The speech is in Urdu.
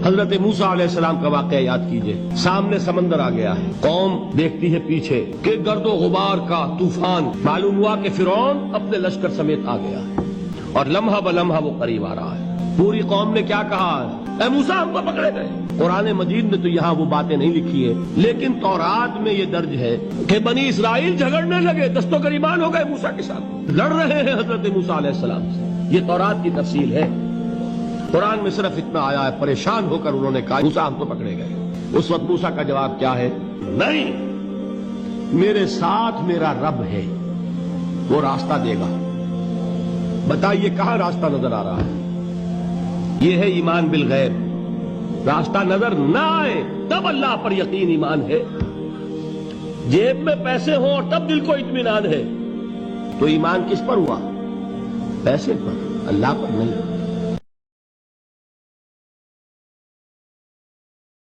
حضرت موسیٰ علیہ السلام کا واقعہ یاد کیجئے. سامنے سمندر آ گیا ہے، قوم دیکھتی ہے پیچھے کہ گرد و غبار کا طوفان. معلوم ہوا کہ فرعون اپنے لشکر سمیت آ گیا ہے اور لمحہ بلمحہ وہ قریب آ رہا ہے. پوری قوم نے کیا کہا؟ اے موسیٰ ہم کو پکڑے گئے. قرآن مجید میں تو یہاں وہ باتیں نہیں لکھی ہیں، لیکن تورات میں یہ درج ہے کہ بنی اسرائیل جھگڑنے لگے، دست و گریبان ہو گئے موسیٰ کے ساتھ، لڑ رہے ہیں حضرت موسیٰ علیہ السلام سے. یہ تورات کی تفصیل ہے. قرآن میں صرف اتنا آیا ہے، پریشان ہو کر انہوں نے کہا موسیٰ ہم تو پکڑے گئے. اس وقت موسیٰ کا جواب کیا ہے؟ نہیں، میرے ساتھ میرا رب ہے، وہ راستہ دے گا. بتائیے کہاں راستہ نظر آ رہا ہے؟ یہ ہے ایمان بالغیب. راستہ نظر نہ آئے تب اللہ پر یقین ایمان ہے. جیب میں پیسے ہوں اور تب دل کو اطمینان ہے، تو ایمان کس پر ہوا؟ پیسے پر، اللہ پر نہیں.